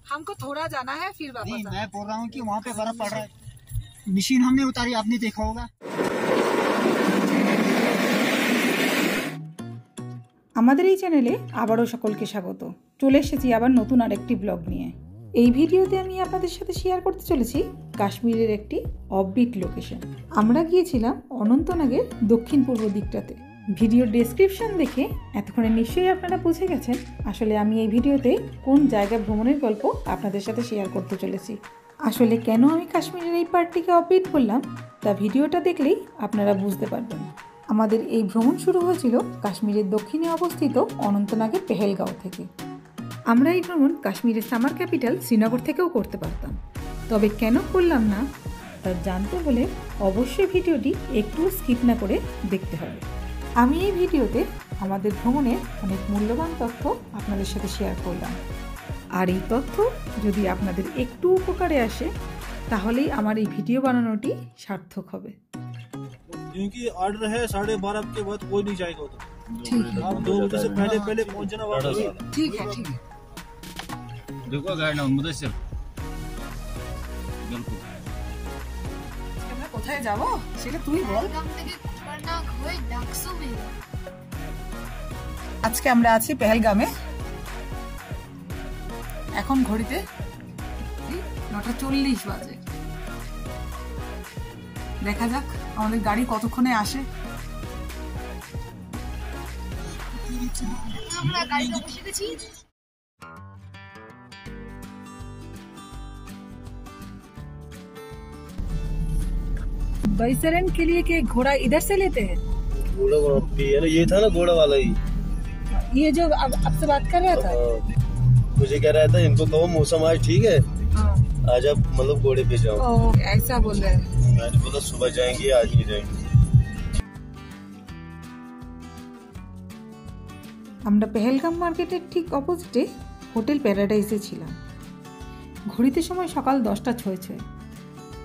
हमको थोड़ा जाना है फिर वापस। नहीं, मैं बोल रहा हूँ कि वहाँ पे बर्फ पड़ रहा है। मशीन हमने उतारी, आपने देखा होगा। আমাদের এই চ্যানেলে আবারও সকলকে স্বাগত। চলে এসেছি আবার নতুন আরেকটি ব্লগ নিয়ে। এই ভিডিওতে আমি আপনাদের সাথে শেয়ার করতে চলেছি কাশ্মীরের একটি অফবিট লোকেশন। আমরা গিয়েছিলাম অনন্তনাগের দক্ষিণ পূর্ব দিকটাতে। ভিডিওর ডেসক্রিপশন দেখে এতক্ষণে নিশ্চয়ই আপনারা বুঝে গেছেন আসলে আমি এই ভিডিওতে কোন জায়গা ভ্রমণের গল্প আপনাদের সাথে শেয়ার করতে চলেছি। আসলে কেন আমি কাশ্মীরের এই পার্টটিকে অফবিট করলাম তা ভিডিওটা দেখলেই আপনারা বুঝতে পারবেন। আমাদের এই ভ্রমণ শুরু হয়েছিল কাশ্মীরের দক্ষিণে অবস্থিত অনন্তনাগের পেহেলগাঁও থেকে। আমরা এই ভ্রমণ কাশ্মীরের সামার ক্যাপিটাল শ্রীনগর থেকেও করতে পারতাম, তবে কেন করলাম না তা জানতে হলে অবশ্যই ভিডিওটি একটু স্কিপ না করে দেখতে হবে। আমি এই ভিডিওতে আমাদের ভ্রমণের অনেক মূল্যবান তথ্য আপনাদের সাথে শেয়ার করলাম, আর এই তথ্য যদি আপনাদের একটু উপকারে আসে তাহলেই আমার এই ভিডিও বানানোটি সার্থক হবে। क्योंकि ऑर्डर है 12:30 के बाद कोई नहीं जाएगा उधर। ठीक है, आप 2 बजे से पहले पहुंच जाना वहाँ। ठीक है ठीक है। देखो गाइड नाम मुदस्सिर बिल्कुल আমরা কোথায় যাব সেটা তুই বল। আজকে আমরা আছি পেহেলগামে। এখন ঘড়িতে 9:40 বাজে। দেখা যাক আমাদের গাড়ি কতক্ষণে আসে। আমরা গাড়িতে বসে গেছি। बैसरन के लिए के घोड़ा इधर से लेते हैं? घोड़ा ये था ना, घोड़ा वाला ही ये जो अब आपसे बात कर रहा था। मुझे कह रहा था इनको कहो मौसम आज ठीक है, आज आप मतलब घोड़े पे जाओ। ऐसा बोल रहे हैं। मैंने बोला सुबह जाएंगे, आज नहीं जाएंगे। আমরা পেহেলগাম মার্কেটের ঠিক অপোজিটে হোটেল প্যারাডাইসে ছিলাম। ঘড়িতে সময় সকাল 10:06।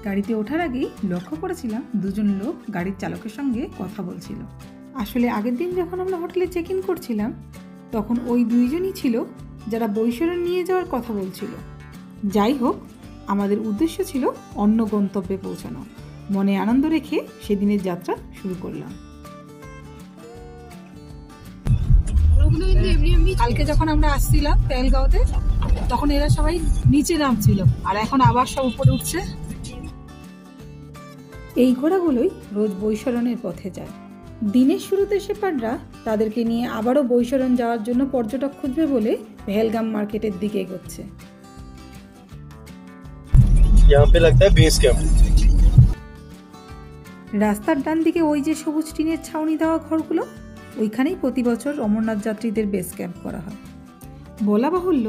গাড়িতে ওঠার আগেই লক্ষ্য করেছিলাম দুজন লোক গাড়ির চালকের সঙ্গে কথা বলছিল। আসলে আগের দিন যখন আমরা হোটেলে চেক ইন করছিলাম তখন ওই দুইজনই ছিল যারা বৈশরণ নিয়ে যাওয়ার কথা বলছিল। যাই হোক, আমাদের উদ্দেশ্য ছিল অন্য গন্তব্যে পৌঁছানো। মনে আনন্দ রেখে সেদিনের যাত্রা শুরু করলাম। কালকে যখন আমরা আসছিলাম পেহেলগাঁওতে তখন এরা সবাই নিচে নামছিল আর এখন আবার সব উপরে উঠছে। এই ঘোড়াগুলোই রোজ বৈশরণের পথে যায়। দিনের শুরুতে শেপার্ডরা তাদেরকে নিয়ে আবারও বৈশরণ যাওয়ার জন্য পর্যটক খুঁজবে বলে পেহেলগাম মার্কেটের দিকে এগোচ্ছে। यहाँ पे लगता है बेस कैंप। রাস্তার ডান দিকে ওই যে সবুজ টিনের ছাউনি দেওয়া ঘরগুলো, ওইখানেই প্রতি বছর অমরনাথ যাত্রীদের বেস ক্যাম্প করা হয়। বলা বাহুল্য,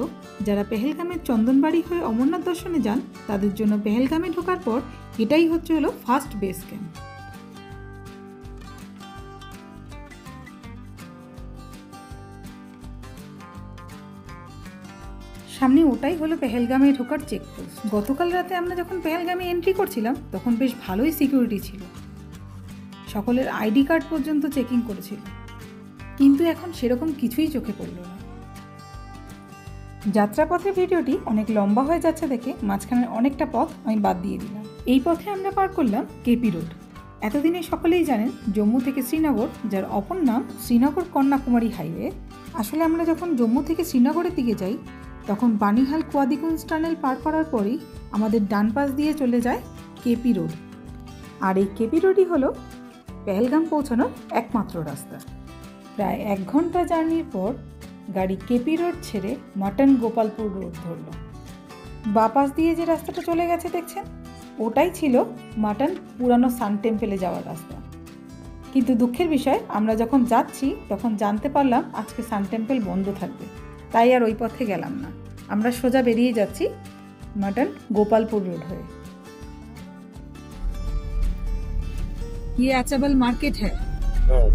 যারা পেহেলগামের চন্দনবাড়ি হয়ে অমরনাথ দর্শনে যান তাদের জন্য পেহেলগামে ঢোকার পর এটাই হলো ফার্স্ট বেস ক্যাম্প। সামনে ওটাই হলো পেহেলগামে ঢোকার চেকপোস্ট। গতকাল রাতে আমরা যখন পেহেলগামে এন্ট্রি করছিলাম তখন বেশ ভালোই সিকিউরিটি ছিল, সকলের আইডি কার্ড পর্যন্ত চেকিং করেছিল, কিন্তু এখন সেরকম কিছুই চোখে পড়ল না। যাত্রাপথের ভিডিওটি অনেক লম্বা হয়ে যাচ্ছে দেখে মাঝখানের অনেকটা পথ আমি বাদ দিয়ে দিলাম। এই পথে আমরা পার করলাম কেপি রোড। এতদিনে সকলেই জানেন জম্মু থেকে শ্রীনগর, যার অপর নাম শ্রীনগর কন্যাকুমারী হাইওয়ে। আসলে আমরা যখন জম্মু থেকে শ্রীনগরের দিকে যাই তখন বানিহাল কোয়াদিকুঞ্জ টানেল পার করার পরেই আমাদের ডান পাশ দিয়ে চলে যায় কেপি রোড, আর এই কেপি রোডই হলো পেহেলগাম পৌঁছানোর একমাত্র রাস্তা। প্রায় 1 ঘন্টা জার্নির পর গাড়ি কেপি রোড ছেড়ে মাটন গোপালপুর রোড ধরল। বাঁ পাশ দিয়ে যে রাস্তাটা চলে গেছে দেখছেন, ওটাই ছিল মাটন পুরানো সান টেম্পেলে যাওয়ার রাস্তা। কিন্তু দুঃখের বিষয়, আমরা যখন যাচ্ছি তখন জানতে পারলাম আজকে সান টেম্পল বন্ধ থাকবে, তাই আর ওই পথে গেলাম না। আমরা সোজা বেরিয়ে যাচ্ছি মাটন গোপালপুর रोड है। ये आचाबल मार्केट है। हाँ,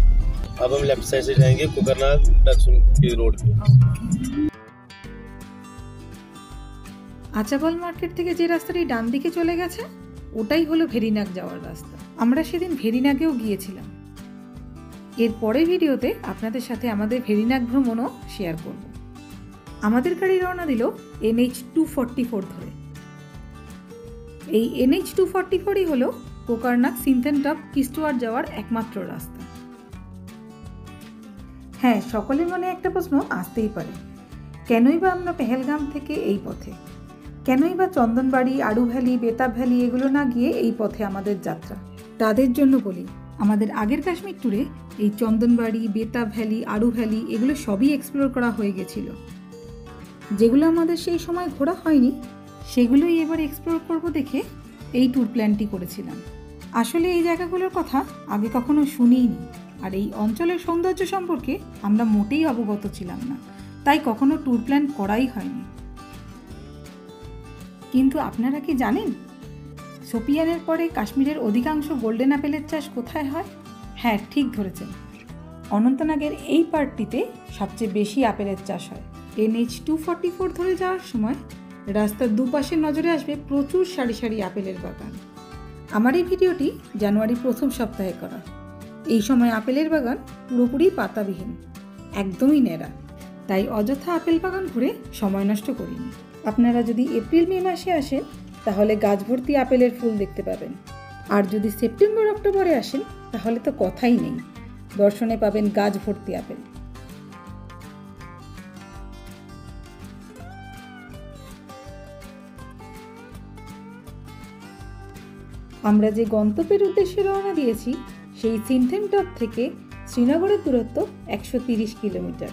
अब हम लेफ्ट साइड से जाएंगे कुकरनाग रोड पे। আচাবল মার্কেট থেকে যে রাস্তাটি ডান দিকে চলে গেছে ওটাই হলো ভেরিনাগ যাওয়ার রাস্তা। আমরা সেদিন ভেরিনাগেও গিয়েছিলাম। এর পরের ভিডিওতে আপনাদের সাথে আমাদের ভেরিনাগ ভ্রমণও শেয়ার করব। আমাদের গাড়ি রওনা দিল NH-244 ধরে। এই NH-244ই হলো কোকারনাক সিনথেনটপ কিস্টওয়ার্থ যাওয়ার একমাত্র রাস্তা। হ্যাঁ, সকলের মনে একটা প্রশ্ন আসতেই পারে, কেনই বা আমরা পেহেলগাম থেকে এই পথে, কেনই বা চন্দনবাড়ি, আড়ু ভ্যালি, বেতাব ভ্যালি এগুলো না গিয়ে এই পথে আমাদের যাত্রা। তাদের জন্য বলি, আমাদের আগের কাশ্মীর ট্যুরে এই চন্দনবাড়ি, বেতাব ভ্যালি, আড়ু ভ্যালি এগুলো সবই এক্সপ্লোর করা হয়ে গেছিল। যেগুলো আমাদের সেই সময় ঘোরা হয়নি সেগুলোই এবার এক্সপ্লোর করব দেখে এই ট্যুর প্ল্যানটি করেছিলাম। আসলে এই জায়গাগুলোর কথা আগে কখনো শুনিনি, আর এই অঞ্চলের সৌন্দর্য সম্পর্কে আমরা মোটেই অবগত ছিলাম না, তাই কখনো ট্যুর প্ল্যান করাই হয়নি। কিন্তু আপনারা কি জানেন শোপিয়ানের পরে কাশ্মীরের অধিকাংশ গোল্ডেন আপেলের চাষ কোথায় হয়? হ্যাঁ, ঠিক ধরেছেন, অনন্তনাগের এই পার্টটিতে সবচেয়ে বেশি আপেলের চাষ হয়। NH-244 ধরে যাওয়ার সময় রাস্তার দুপাশে নজরে আসবে প্রচুর সারি সারি আপেলের বাগান। আমার এই ভিডিওটি জানুয়ারির প্রথম সপ্তাহে করা। এই সময় আপেলের বাগান পুরোপুরি পাতাবিহীন, একদমই ন্যাড়া, তাই অযথা আপেল বাগান ঘুরে সময় নষ্ট করিনি। আপনারা যদি এপ্রিল-মে মাসে আসেন তাহলে গাছ ভর্তি আপেলের ফুল দেখতে পাবেন, আর যদি সেপ্টেম্বর-অক্টোবরে আসেন তাহলে তো কথাই নেই, দর্শনে পাবেন গাছ ভর্তি আপেল। আমরা যে গন্তব্যের উদ্দেশ্যে রওনা দিয়েছি সেই সিনথেনটপ থেকে শ্রীনগরের দূরত্ব 130 কিলোমিটার,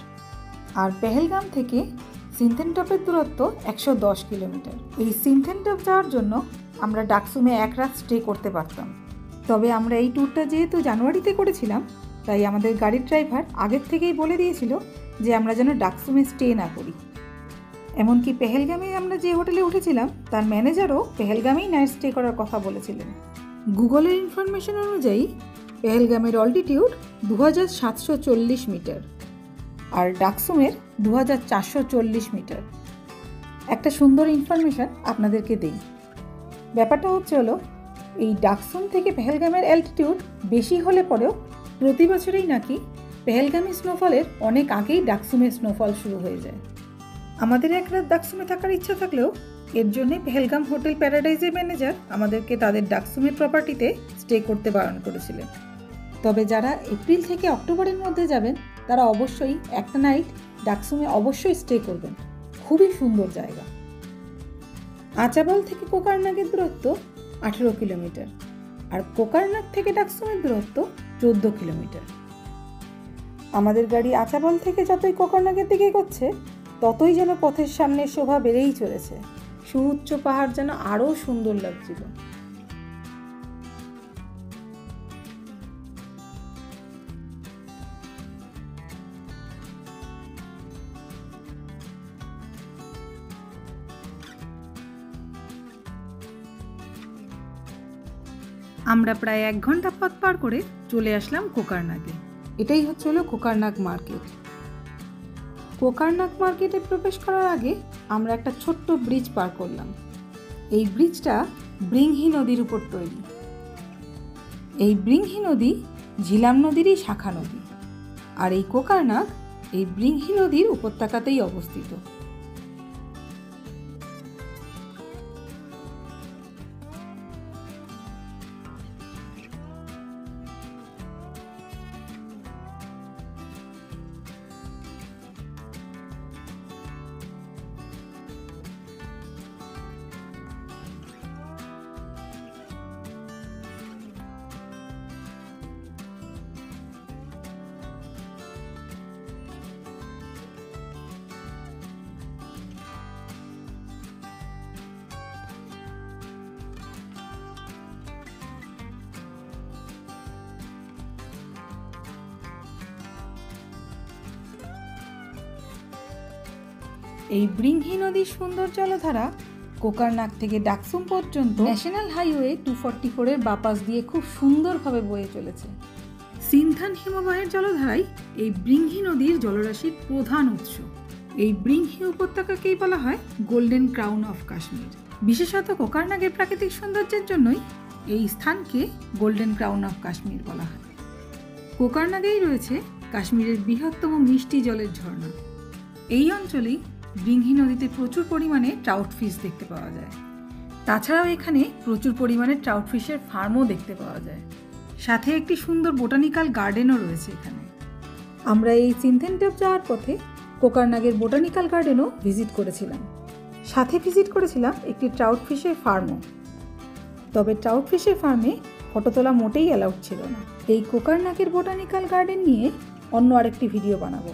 আর পেহেলগাম থেকে সিনথেনটপের দূরত্ব 110 কিলোমিটার। এই সিনথেনটপ যাওয়ার জন্য আমরা ডাকসুমে এক রাত স্টে করতে পারতাম, তবে আমরা এই ট্যুরটা যেহেতু জানুয়ারিতে করেছিলাম তাই আমাদের গাড়ির ড্রাইভার আগের থেকেই বলে দিয়েছিল যে আমরা যেন ডাকসুমে স্টে না করি। এমনকি পেহেলগামে আমরা যে হোটেলে উঠেছিলাম তার ম্যানেজারও পেহেলগামেই নাইট স্টে করার কথা বলেছিলেন। গুগলের ইনফরমেশন অনুযায়ী পেহেলগামের অল্টিটিউড 2740 মিটার আর ডাকসুমের 2440 মিটার। একটা সুন্দর ইনফরমেশন আপনাদেরকে দেই, ব্যাপারটা হলো এই ডাকসুম থেকে পেহেলগামের অ্যালটিটিউড বেশি হলে পরেও প্রতি বছরেই নাকি পেহেলগামে স্নোফলের অনেক আগেই ডাকসুমে স্নোফল শুরু হয়ে যায়। আমাদের এক রাত ডাকসুমে থাকার ইচ্ছা থাকলেও এর জন্যে পেহেলগাম হোটেল প্যারাডাইজের ম্যানেজার আমাদেরকে তাদের ডাকসুমের প্রপার্টিতে স্টে করতে বারণ করেছিলেন। তবে যারা এপ্রিল থেকে অক্টোবরের মধ্যে যাবেন তারা অবশ্যই একটা নাইট ডাকসুমে অবশ্যই স্টে করবেন, খুবই সুন্দর জায়গা। আচাবল থেকে কোকারনাগের দূরত্ব 18 কিলোমিটার আর কোকারনাগ থেকে ডাকসুমের দূরত্ব 14 কিলোমিটার। আমাদের গাড়ি আচাবল থেকে যতই কোকারনাগের দিকে এগোচ্ছে ততই যেন পথের সামনে শোভা বেড়েই চলেছে, সুউচ্চ পাহাড় যেন আরও সুন্দর লাগছিল। আমরা প্রায় 1 ঘন্টা পথ পার করে চলে আসলাম কোকারনাগে। এটাই হলো কোকারনাগ মার্কেট। কোকারনাগ মার্কেটে প্রবেশ করার আগে আমরা একটা ছোট্ট ব্রিজ পার করলাম। এই ব্রিজটা ব্রিংহি নদীর উপর তৈরি। এই ব্রিংহি নদী ঝিলাম নদীরই শাখা নদী, আর এই কোকারনাগ এই ব্রিংহি নদীর উপত্যকাতেই অবস্থিত। এই ব্রিংহি নদীর সুন্দর জলধারা কোকারনাগ থেকে ডাকসুম পর্যন্ত ন্যাশনাল হাইওয়ে 244 এর বাপাস দিয়ে খুব সুন্দরভাবে বয়ে চলেছে। সিনথান হিমবাহের জলধারাই এই ব্রিংহি নদীর জলরাশির প্রধান উৎস। এই ব্রিংহি উপত্যকাকেই বলা হয় গোল্ডেন ক্রাউন অফ কাশ্মীর। বিশেষত কোকারনাগের প্রাকৃতিক সৌন্দর্যের জন্যই এই স্থানকে গোল্ডেন ক্রাউন অফ কাশ্মীর বলা হয়। কোকারনাগেই রয়েছে কাশ্মীরের বৃহত্তম মিষ্টি জলের ঝর্ণা। এই অঞ্চলেই ব্রিংহি নদীতে প্রচুর পরিমাণে ট্রাউট ফিশ দেখতে পাওয়া যায়। তাছাড়াও এখানে প্রচুর পরিমাণে ট্রাউট ফিশের ফার্মও দেখতে পাওয়া যায়। সাথে একটি সুন্দর বোটানিক্যাল গার্ডেনও রয়েছে এখানে। আমরা এই সিনথেনটপ যাওয়ার পথে কোকারনাগের বোটানিক্যাল গার্ডেনও ভিজিট করেছিলাম। সাথে ভিজিট করেছিলাম একটি ট্রাউট ফিশের ফার্মও। তবে ট্রাউট ফিশের ফার্মে ফটো তোলা মোটেই অ্যালাউড ছিল না। এই কোকারনাগের বোটানিক্যাল গার্ডেন নিয়ে অন্য আরেকটি ভিডিও বানাবো।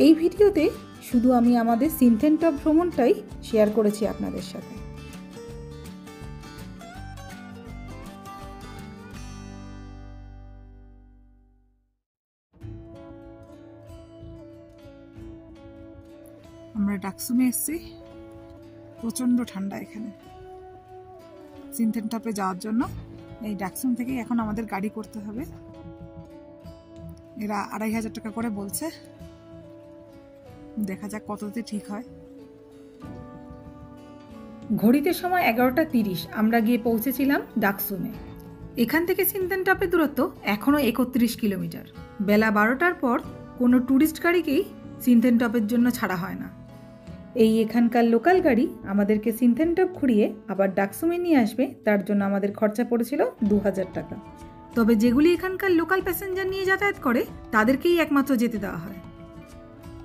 এই ভিডিওতে শুধু আমি আমাদের সিনথেনটপ ভ্রমণটাই শেয়ার করেছি আপনাদের সাথে। আমরা ডাকসুমে এসেছি। প্রচণ্ড ঠান্ডা এখানে। সিনথেনটপে যাওয়ার জন্য এই ডাকসুম থেকেই এখন আমাদের গাড়ি করতে হবে। এরা 2500 টাকা করে বলছে, দেখা যাক কততে ঠিক হয়। ঘড়িতে সময় 11:30। আমরা গিয়ে পৌঁছেছিলাম ডাকসুমে। এখান থেকে সিনথেনটপের দূরত্ব এখনও 31 কিলোমিটার। বেলা 12টার পর কোনো ট্যুরিস্ট গাড়িকেই সিনথেনটপের জন্য ছাড়া হয় না। এই এখানকার লোকাল গাড়ি আমাদেরকে সিনথেনটপ ঘুরিয়ে আবার ডাকসুমে নিয়ে আসবে, তার জন্য আমাদের খরচা পড়েছিল 2000 টাকা। তবে যেগুলি এখানকার লোকাল প্যাসেঞ্জার নিয়ে যাতায়াত করে তাদেরকেই একমাত্র যেতে দেওয়া হয়,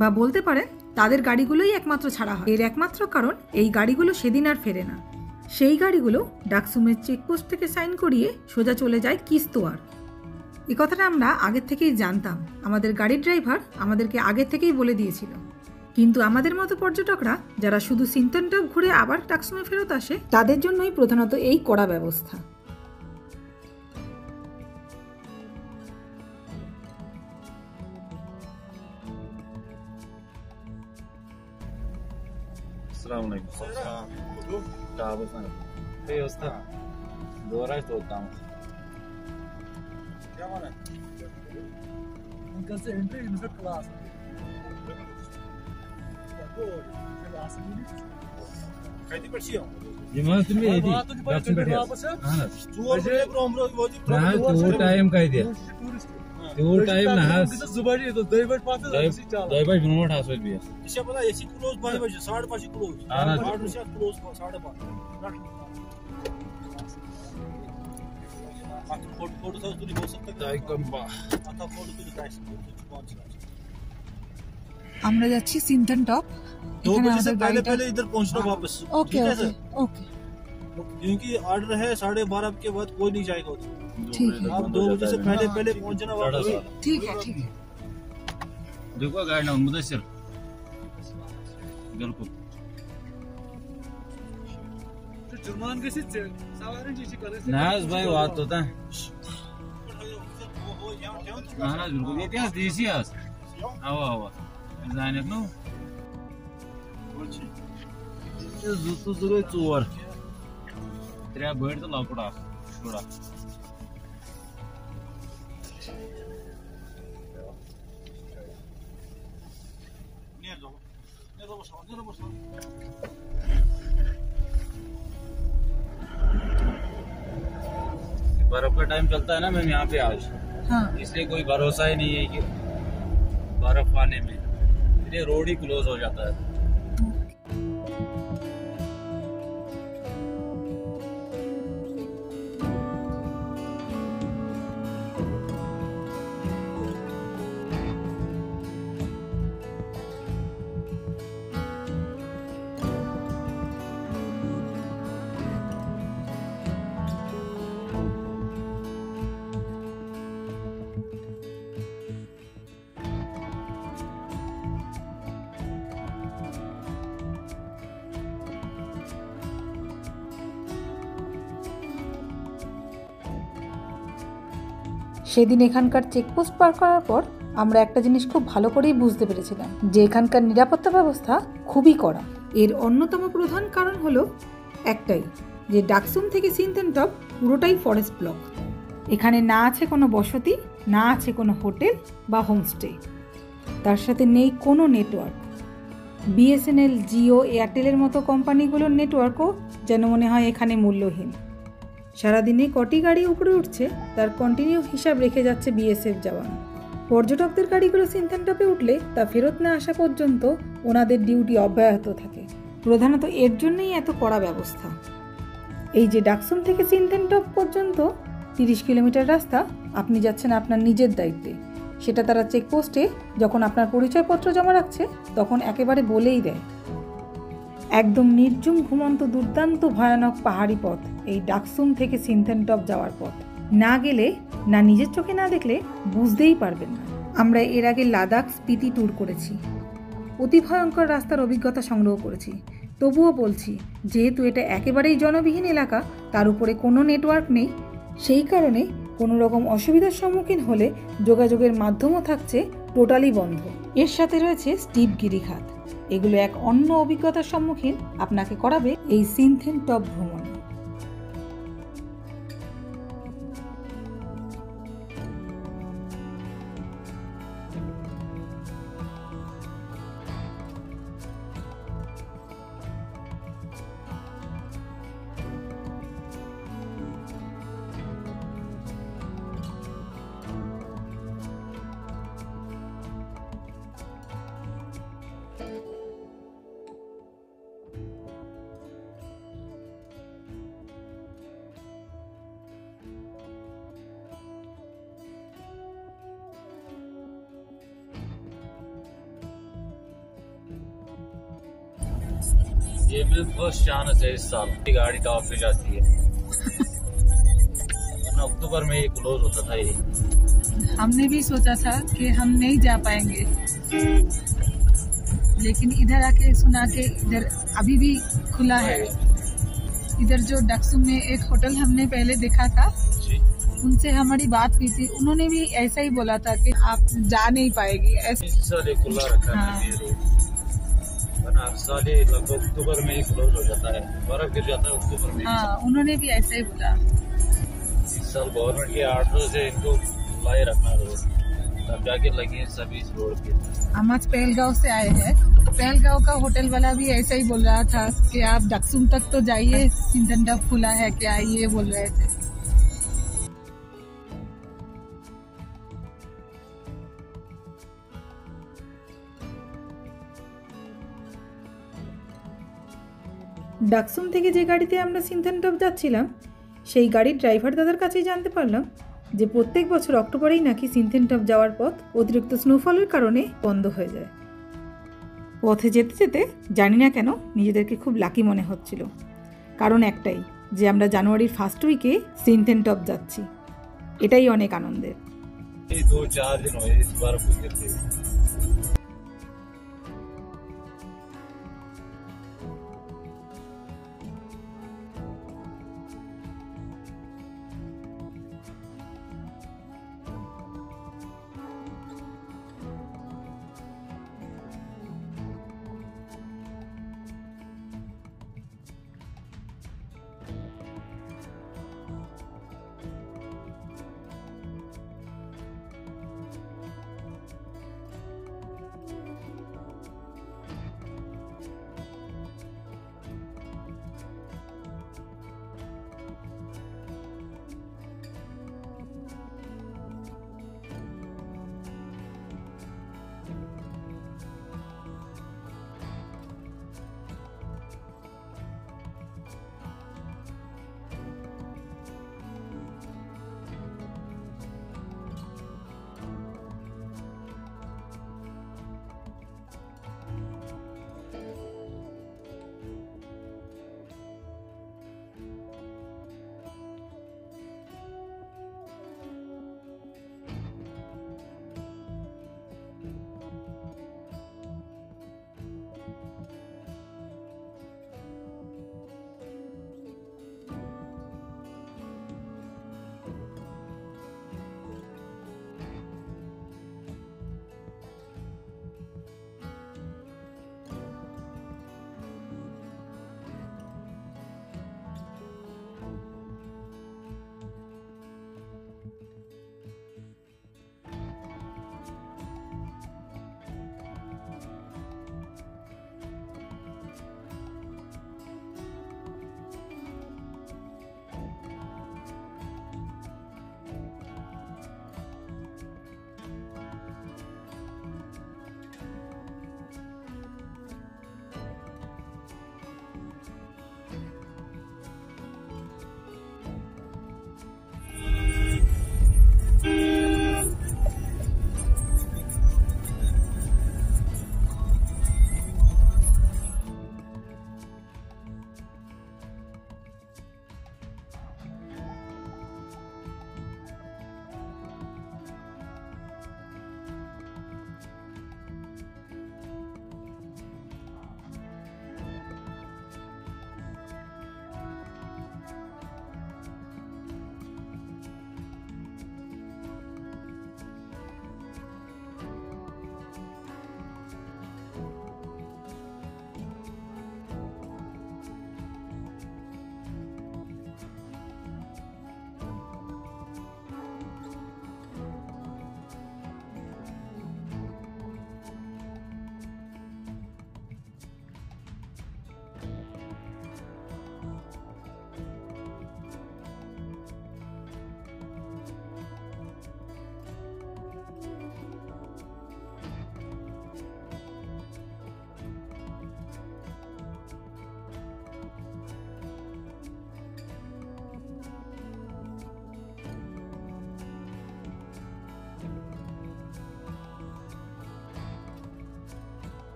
বা বলতে পারেন তাদের গাড়িগুলোই একমাত্র ছাড়া হয়। এর একমাত্র কারণ এই গাড়িগুলো সেদিন আর ফেরে না। সেই গাড়িগুলো ডাকসুমের চেকপোস্ট থেকে সাইন করিয়ে সোজা চলে যায় কিস্তোয়ার। এই কথাটা আমরা আগের থেকেই জানতাম। আমাদের গাড়ির ড্রাইভার আমাদেরকে আগের থেকেই বলে দিয়েছিল। কিন্তু আমাদের মতো পর্যটকরা যারা শুধু সিনথেনটপ ঘুরে আবার ডাকসুমে ফেরত আসে, তাদের জন্যই প্রধানত এই কড়া ব্যবস্থা। Assalamualaikum. Tahu sana. Hey Ustaz. Dora itu utama. क्या माना है? उनका से एंट्री इन क्लास कैदी पढ़ी हो Gimana tuh ini? Langsung berdia. हाँ. Nah, tuh time kaya dia. Tuh time nah. जुबानी तो दही बट पाते Dai baş bunu mutlu asıl bir. इसे पता एसी क्लोज 5 बजे 5:30 क्लोज हाँ ना। 8 बजे क्लोज 5:30 फोटो तो तूने हो सकता है Dai kamba. आता फोटो तूने कैसे कौन सा আমরা যাচ্ছি সিনথেনটপ। 2 बजे से पहले इधर पहुंचना वापस ओके ठीक है ओके सर? ओके क्योंकि ऑर्डर है 12:30 के बाद कोई नहीं जाएगा उधर ठीक है। आप 2 बजे से पहले पहुंचना वापस ठीक है ठीक है। देखो गाड़ी ना मुदस्सिर. बिल्कुल. जुर्मान कैसे सवारी जी करे Naz भाई बात होता है. Naz बिल्कुल. ये क्या देसी है? हवा. Zaynep no? ये जुत्तू सुगे चोर. तेरा बेड तो लापड़ा. छोड़ा. बर्फ का टाइम चलता है ना मैम यहाँ पे आज, हाँ इसलिए कोई भरोसा ही नहीं है कि बर्फ आने में, इसलिए रोड ही क्लोज हो जाता है। সেদিন এখানকার চেকপোস্ট পার করার পর আমরা একটা জিনিস খুব ভালো করেই বুঝতে পেরেছিলাম যে এখানকার নিরাপত্তা ব্যবস্থা খুবই কড়া। এর অন্যতম প্রধান কারণ হলো একটাই, যে ডাকসুম থেকে সিনথেনটপ পুরোটাই ফরেস্ট ব্লক। এখানে না আছে কোনো বসতি, না আছে কোনো হোটেল বা হোমস্টে, তার সাথে নেই কোনো নেটওয়ার্ক। বিএসএনএল, জিও, এয়ারটেলের মতো কোম্পানিগুলোর নেটওয়ার্কও যেন মনে হয় এখানে মূল্যহীন। সারাদিনে কটি গাড়ি উপরে উঠছে তার কন্টিনিউ হিসাব রেখে যাচ্ছে বিএসএফ জওয়ান। পর্যটকদের গাড়িগুলো সিনথেনটপে উঠলে তা ফেরত না আসা পর্যন্ত ওনাদের ডিউটি অব্যাহত থাকে। প্রধানত এর জন্যই এত কড়া ব্যবস্থা। এই যে ডাকসুম থেকে সিনথেনটপ পর্যন্ত 30 কিলোমিটার রাস্তা আপনি যাচ্ছেন আপনার নিজের দায়িত্বে। সেটা তারা চেকপোস্টে যখন আপনার পরিচয়পত্র জমা রাখছে তখন একেবারে বলেই দেয়। একদম নির্ঝুম ঘুমন্ত দুর্দান্ত ভয়ানক পাহাড়ি পথ এই ডাকসুম থেকে সিনথেনটপ যাওয়ার পথ। না গেলে, না নিজের চোখে না দেখলে বুঝতেই পারবেন না। আমরা এর আগে লাদাখ স্পিতি ট্যুর করেছি, অতি ভয়ঙ্কর রাস্তার অভিজ্ঞতা সংগ্রহ করেছি। তবুও বলছি, যেহেতু এটা একেবারেই জনবিহীন এলাকা, তার উপরে কোনো নেটওয়ার্ক নেই, সেই কারণে কোনো রকম অসুবিধার সম্মুখীন হলে যোগাযোগের মাধ্যমও থাকছে টোটালি বন্ধ। এর সাথে রয়েছে স্টিপ গিরিখাত। এগুলো এক অন্য অভিজ্ঞতার সম্মুখীন আপনাকে করাবে এই সিনথেনটপ ভ্রমণ। ये मेरे फर्स्ट चांस है इस साल की गाड़ी टॉप पे जाती है। अक्टूबर में ये क्लोज होता था ये। हमने भी सोचा था कि हम नहीं जा पाएंगे, लेकिन इधर आके सुना के इधर अभी भी खुला है। इधर जो डक्सुम में एक होटल हमने पहले देखा था, उनसे हमारी बात हुई थी, उन्होंने भी ऐसा ही बोला था कि आप जा नहीं पाएगी ऐसे। इस साल ये खुला रखा है ये रोड, वरना हर साल ये लगभग अक्टूबर में ही क्लोज हो जाता है, बर्फ गिर जाता है अक्टूबर में। हाँ, उन्होंने भी ऐसा ही बोला। इस साल गवर्नमेंट के आर्डर से इनको खुला रखना रोड, तब जाके लगी है सभी इस रोड पे। हम आज पहलगांव से आए हैं। पहलगांव का होटल वाला भी ऐसा ही बोल रहा था कि आप डक्सुम तक तो जाइए, सिनथेनटप खुला है क्या, ये बोल रहे थे। ডাকসুম থেকে যে গাড়িতে আমরা সিনথেনটপ যাচ্ছিলাম, সেই গাড়ির ড্রাইভার দাদার কাছেই জানতে পারলাম যে প্রত্যেক বছর অক্টোবরেই নাকি সিনথেনটপ যাওয়ার পথ অতিরিক্ত স্নোফলের কারণে বন্ধ হয়ে যায়। পথে যেতে যেতে জানি না কেন নিজেদেরকে খুব লাকি মনে হচ্ছিল। কারণ একটাই, যে আমরা জানুয়ারির ফার্স্ট উইকে সিনথেনটপ যাচ্ছি, এটাই অনেক আনন্দের। ये 2-4 दिन हुए इस बर्फ को गिरते हुए।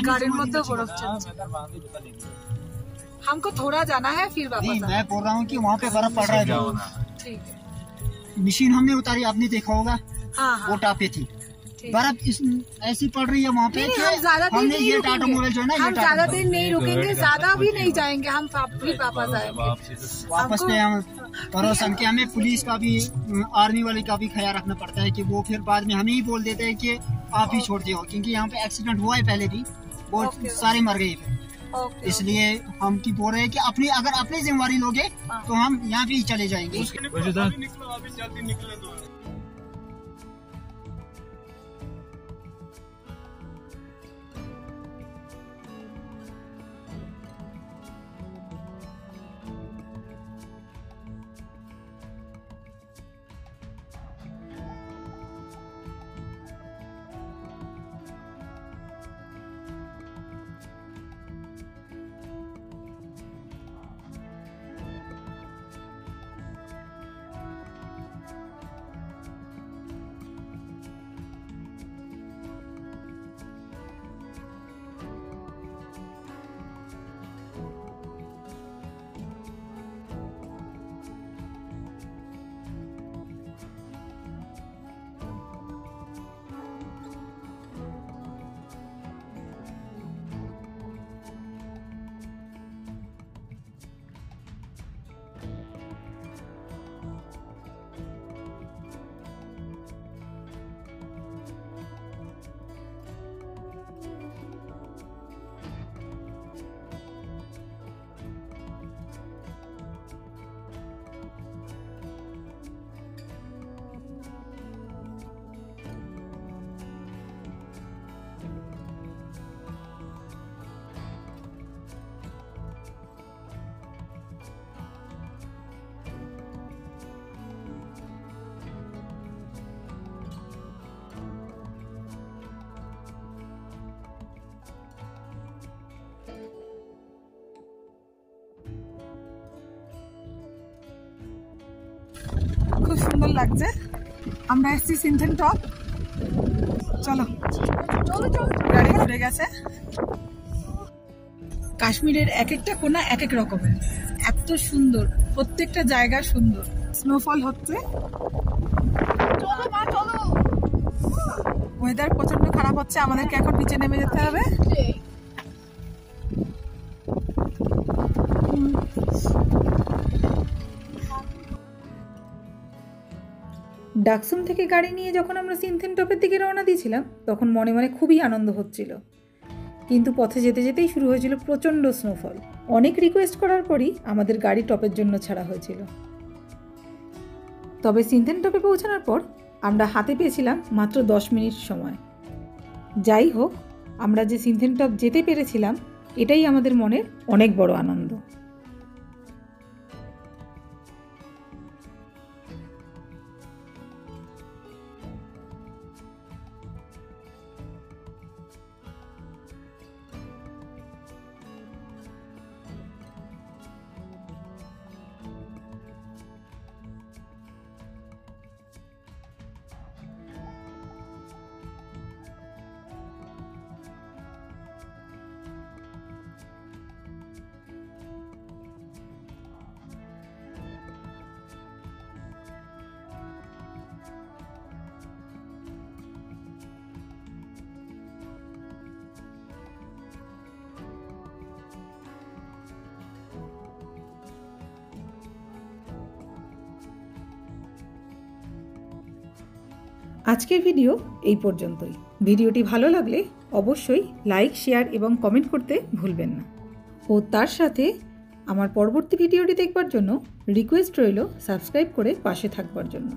गाड़ी मध्य बर्फ चलছে हमको थोड़ा जाना है फिर वापस नहीं, मैं बोल रहा हूँ कि वहाँ पे बर्फ पड़ रहा है। ठीक है मशीन हमने उतारी, आपने देखा होगा, हाँ वो हाँ टापे थी, ठीक। बर्फ ऐसी पड़ रही है वहाँ पे नहीं, कि हम ज्यादा दिन हमने नहीं ये रुकेंगे। टाटा मोबाइल जो है ना, ये हम टाटा ज्यादा मोबाइल दिन नहीं रुकेंगे, ज्यादा भी नहीं जाएंगे, हम फिर वापस आएंगे। वापस पे हम पड़ोसन के, हमें पुलिस का भी आर्मी वाले का भी ख्याल रखना पड़ता है कि वो फिर बाद में हमें ही बोल देते हैं कि आप ही छोड़ हो, क्योंकि यहाँ पे एक्सीडेंट हुआ है पहले भी, वो सारे मर गए। ओके इसलिए हम की बोल रहे हैं कि अपनी अगर अपनी जिम्मेवारी लोगे तो हम यहाँ भी चले जाएंगे। খুব সুন্দর লাগছে। আমরা এসেছি সিনথেন টপ, চলো গাড়ি ঘুরে গেছে। কাশ্মীরের এক একটা কোণা এক এক রকমের, এত সুন্দর, প্রত্যেকটা জায়গা সুন্দর। স্নোফল হচ্ছে, ওয়েদার প্রচন্ড খারাপ হচ্ছে, আমাদেরকে এখন নিচে নেমে যেতে হবে। ডাকসুম থেকে গাড়ি নিয়ে যখন আমরা সিনথেন টপের দিকে রওনা দিয়েছিলাম তখন মনে মনে খুবই আনন্দ হচ্ছিল, কিন্তু পথে যেতে যেতেই শুরু হয়েছিল প্রচণ্ড স্নোফল। অনেক রিকোয়েস্ট করার পরই আমাদের গাড়ি টপের জন্য ছাড়া হয়েছিল। তবে সিনথেন টপে পৌঁছানোর পর আমরা হাতে পেয়েছিলাম মাত্র 10 মিনিট সময়। যাই হোক, আমরা যে সিনথেন টপ যেতে পেরেছিলাম এটাই আমাদের মনের অনেক বড় আনন্দ। আজকের ভিডিও এই পর্যন্তই। ভিডিওটি ভালো লাগলে অবশ্যই লাইক, শেয়ার এবং কমেন্ট করতে ভুলবেন না। ও তার সাথে আমার পরবর্তী ভিডিওটি দেখবার জন্য রিকোয়েস্ট রইল সাবস্ক্রাইব করে পাশে থাকবার জন্য।